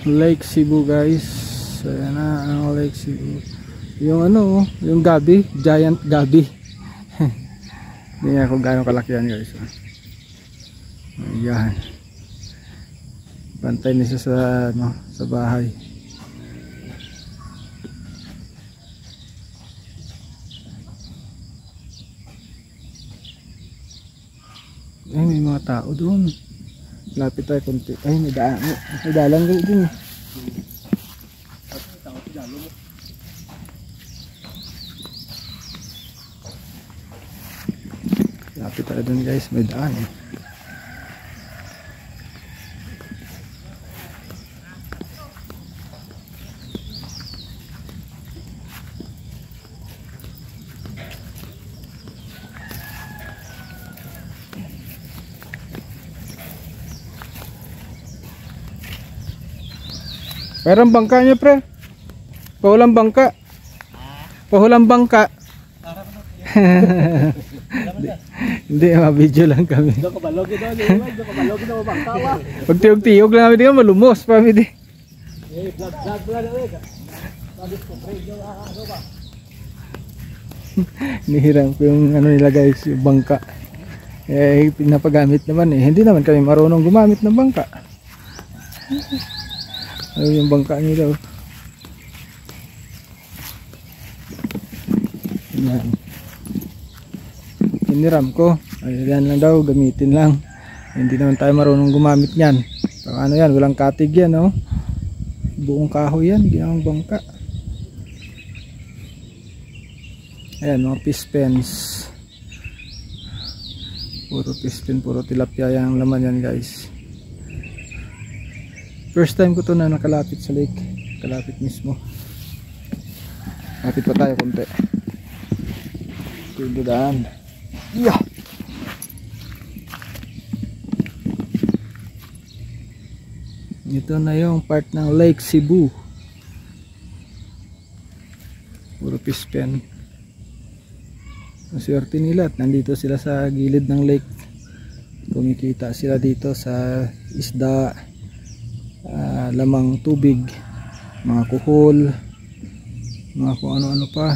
Lake Cebu guys. Ayan na ang Lake Cebu. Yung ano, yung gabi, giant gabi. Hindi nga kung gaano kalaki yan guys. Ayan. Bantay niya sa ano, sa bahay. Ay, may mga tao doon. Lapit tayo konti. Ay, may dalang din. Lapit tayo doon guys, may daan. Mayroong bangka niya pre. Pahulang bangka. Pahulang bangka. Hindi, ma-video lang kami. Pag tiyog-tiyog lang kami, di ka malumos pa kami di. Nihiram ko yung ano nila guys, yung bangka. Eh, pinapagamit naman eh. Hindi naman kami marunong gumamit ng bangka. Ayun yung bangka nila. Ayan. Iniram ko. Ayan lang daw, gamitin lang. Hindi naman tayo marunong gumamit yan. So, ano yan, walang katig yan, oh. Buong kahoy yan, ginawang bangka. Ayan, mga fish pens. Puro fish pen, puro tilapia yung laman yan guys. First time ko to na nakalapit sa lake. Kalapit mismo. Lapit pa tayo konti. Yung daan. Yeah! Ito na yung part ng Lake Cebu. Puro fish pen. Ang swerte nila at nandito sila sa gilid ng lake. Kumikita sila dito sa isda, lamang tubig, mga kuhol, mga kung ano-ano pa.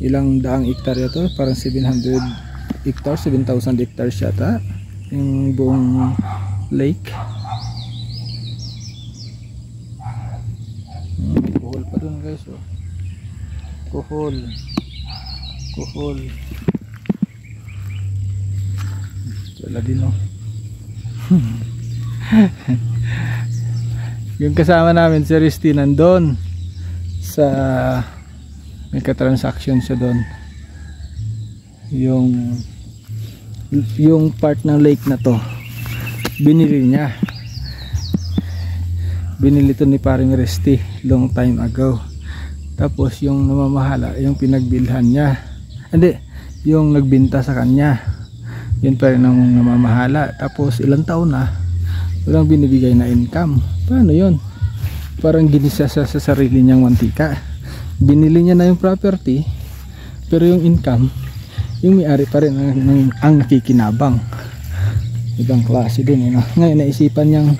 Ilang daang hektarya to, parang 700 hectares, 7,000 hectares yata yung buong lake. Kuhol pa dun guys, oh. Kuhol wala din, oh. Yung kasama namin si Risty nandun sa may ka-transaction siya doon. Yung part ng lake na to binili niya. Binili to ni paring Risty long time ago. Tapos yung namamahala, yung pinagbilhan niya, hindi, yung nagbinta sa kanya, yun pa rin ang namamahala. Tapos ilang taon na walang binibigay na income. Paano yun? Parang ginisa sa sarili niyang mantika. Binili niya na yung property, pero yung income, yung may-ari pa rin ang nakikinabang. Ibang klase din, no? Ngayon naisipan niyang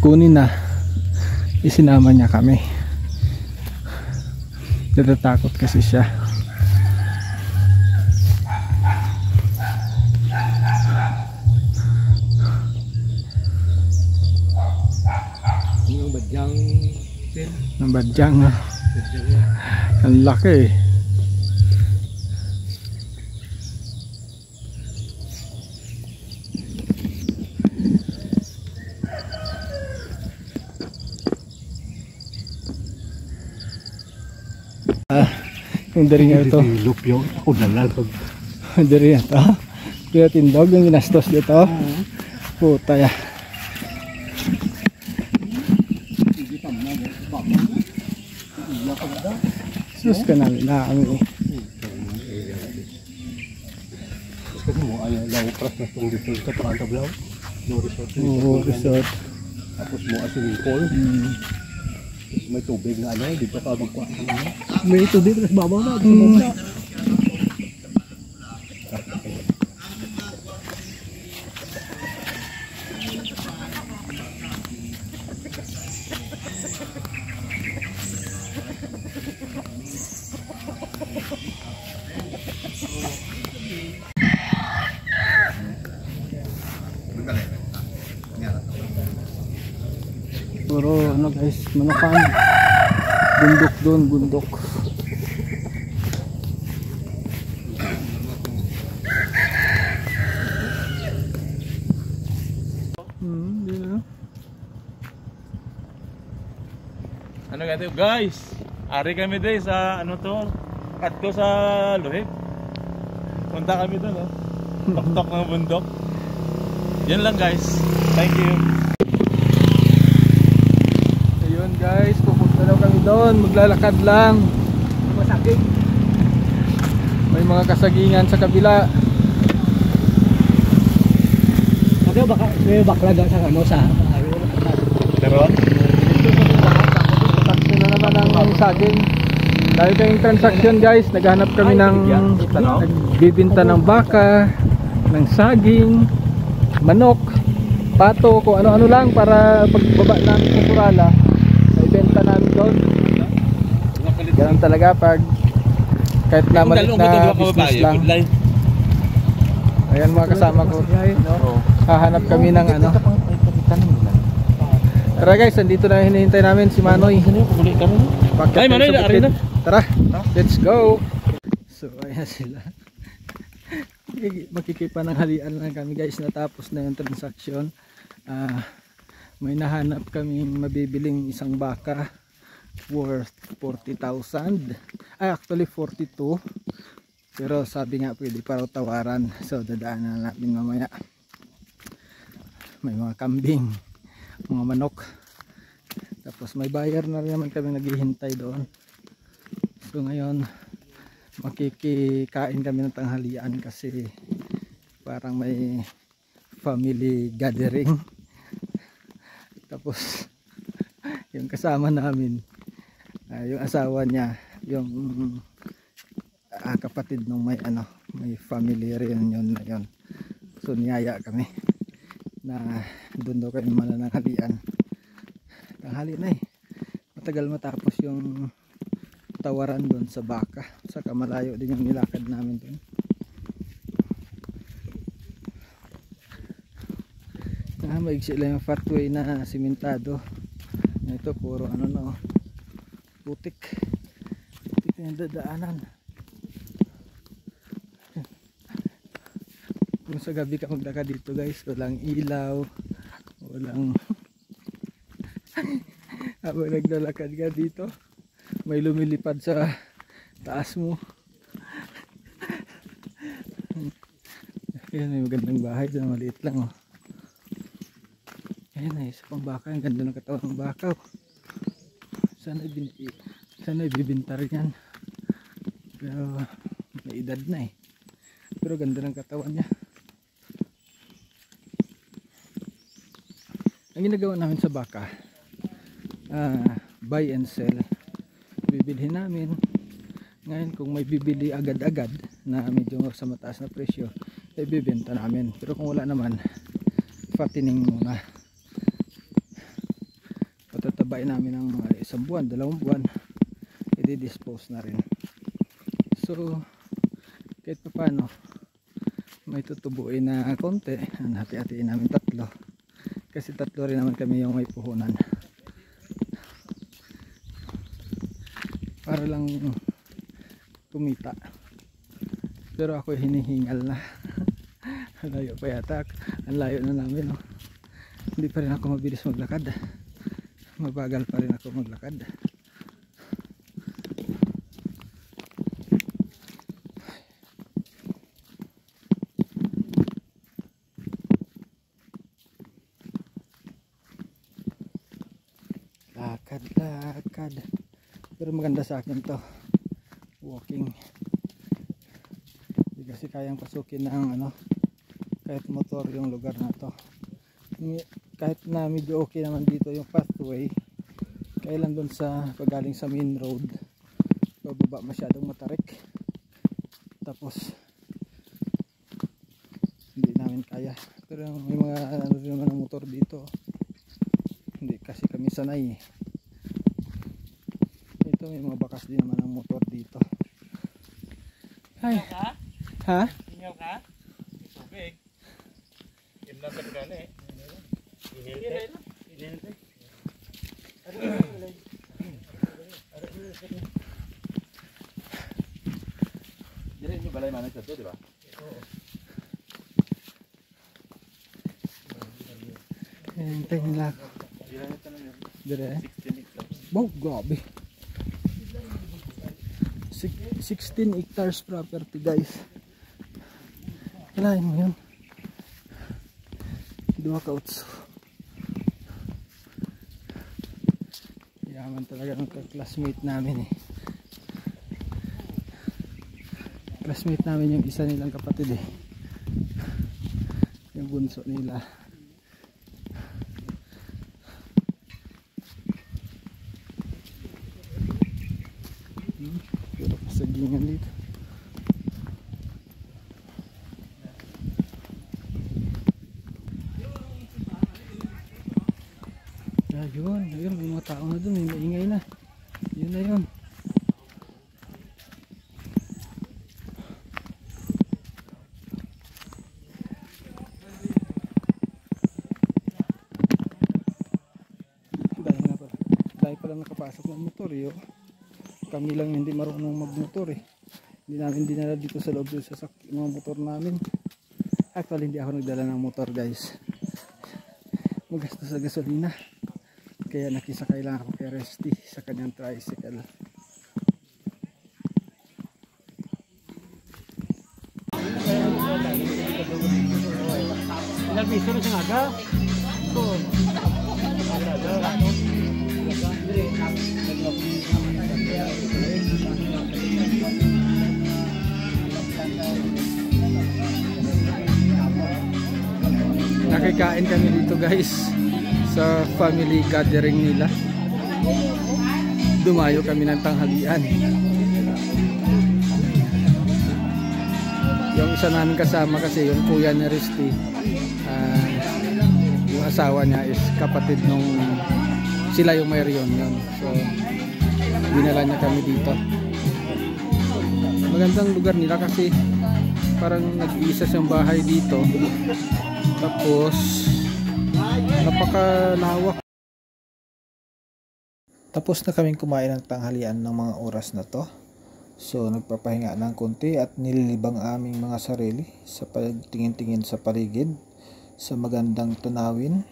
kunin na, isinama niya kami. Natatakot kasi siya. Yung badyang pen. Ang badyang, ha? Ang laki, eh. Yung dari nga ito. Lupyo, ako nalalog. Dari nga ito. Kaya tindog yung ginastos dito. Puta ya. Sus ka namin na kami. Kasi mo ay laupras na itong dito sa Pantablaw. No resort. Oo, resort. Tapos mo ay swimming pool. May tubig na ano, dito ka magkuha. May ito dito sa babaw na. Puro ano guys, manukan. Bundok doon, bundok. Dito. Ano ganito guys? Ari kami din sa ano to? Katko sa Luhib. Punta kami doon, oh. Tok-tok ng bundok. Yan lang guys. Thank you. Ayun guys, pupunta daw kami doon, maglalakad lang. Masakit. May mga kasagingan sa kabila. Sabi baka may baklaga sa ano sa Pero Taxi na naman ang saging. Dahil kayong transaction guys, naghanap kami ng nagbibinta ng baka, ng saging, manok, pato, kung ano-ano lang para pagbaba namin sa Surala, naibenta namin doon. Ganun talaga pag kahit na maliit na business lang. Ayan mga kasama ko. Hahanap kami ng ano. Tara guys, andito na hinihintay namin si Manoy. Ay, Manoy, ari na. Tara, let's go. So ayan sila. Makikipananghalian lang kami guys, natapos na yung transaction. May nahanap kaming mabibiling isang baka worth 40,000. Actually 42. Pero sabi nga pwede pa raw tawaran. So dadaanan natin mamaya. May mga kambing, mga manok. Tapos may buyer na rin naman kami naghihintay doon. So ngayon makikikain kami ng tanghalian kasi parang may family gathering. Tapos yung kasama namin, yung asawa niya, yung kapatid nung may ano, may family reunion na yun. So niyaya kami na doon daw kami mananghalian. Tanghali na eh, matagal matapos yung tawaran doon sa baka, saka malayo din yung nilakad namin doon. Maigsi lang yung pathway na simentado. Ito puro ano na, putik yung dadaanan. Kung sa gabi ka maglakad dito guys, walang ilaw, walang habang naglalakad ka dito may lumilipad sa taas mo. Ayan, may magandang bahay dyan, maliit lang oh. Ayan ay isa pang baka, ang ganda ng katawan ng baka oh. Sana ibibinta rin yan, pero may edad na eh, pero ganda ng katawan niya. Ang ginagawa namin sa baka, buy and sell. Bibilhin namin ngayon, kung may bibili agad-agad na medyo sa mataas na presyo, ay bibenta namin. Pero kung wala naman, fattening muna, patatabain namin ng isang buwan, 2 buwan, i-dispose na rin. So kahit pa paano may tutubuin na konti, hati-hatiin namin 3 kasi 3 rin naman kami yung may puhunan para lang kumita. Pero ako hinihingal na. Layo pa yata, ang layo na namin oh. Hindi pa rin ako mabilis maglakad, mabagal pa rin ako maglakad. Lakad. Pero maganda sa akin to, walking. Hindi kasi kayang pasukin ng ano, kahit motor yung lugar na to. Kahit na medyo okay naman dito yung pathway, kailan doon sa pagaling sa main road, pababa masyadong matarik. Tapos hindi namin kaya. Pero may mga ano rin naman ng motor dito, hindi kasi kami sanay. Ito may mga bakas din naman ng motor dito. Ay. Ha? Ingaw ka? Tubig. Langkat ka na eh. Jadi ini balai mana satu, di ba? Hintay nila ako. Dire. 16 hectares. Wow, grabe. 16 hectares property guys. Kailangan mo yun. 2 ka-utso. Yaman talaga ng classmate namin eh. Classmate namin yung isa nilang kapatid eh. Yung bunso nila. Pero pasagingan dito. Ayun, may mga tao na dun, may maingay na. Yun na yun. Dahil pala nakapasok ng motor yun. Kami lang hindi marunong magmotor eh. Hindi namin dinala dito sa loob sa mga motor namin. Actually hindi ako nagdala ng motor guys. Magastos sa gasolina. Kaya nakisakay lang ako kay Resty sa kanyang tricycle. Ilang piso na siya nga? Nakikain kami dito guys sa family gathering nila. Dumayo kami ng tanghalian. Yung isa namin kasama kasi yung kuya ni Risty, yung asawa niya is kapatid nung sila yung may riyon yun. So dinala niya kami dito. Magandang lugar nila kasi parang nag-iisa siyang bahay dito. Tapos napakalawak. Tapos na kaming kumain ng tanghalian ng mga oras na to. So nagpapahinga ng konti at nililibang aming mga sarili sa pagtingin-tingin sa paligid sa magandang tunawin.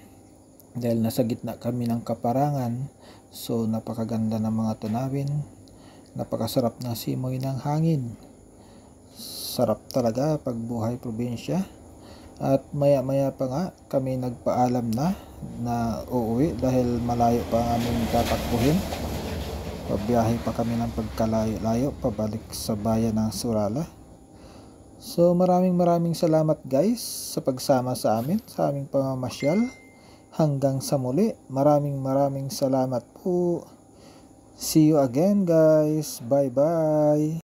Dahil nasa gitna kami ng kaparangan, so napakaganda ng mga tunawin. Napakasarap na simoy ng hangin. Sarap talaga pag buhay probinsya. At maya maya pa nga kami nagpaalam na uuwi dahil malayo pa ang aming tatakbuhin. Pabiyahe pa kami ng pagkalayo-layo pabalik sa bayan ng Surala. So maraming salamat guys sa pagsama sa amin sa aming pamamasyal. Hanggang sa muli, maraming salamat po. See you again guys. Bye bye.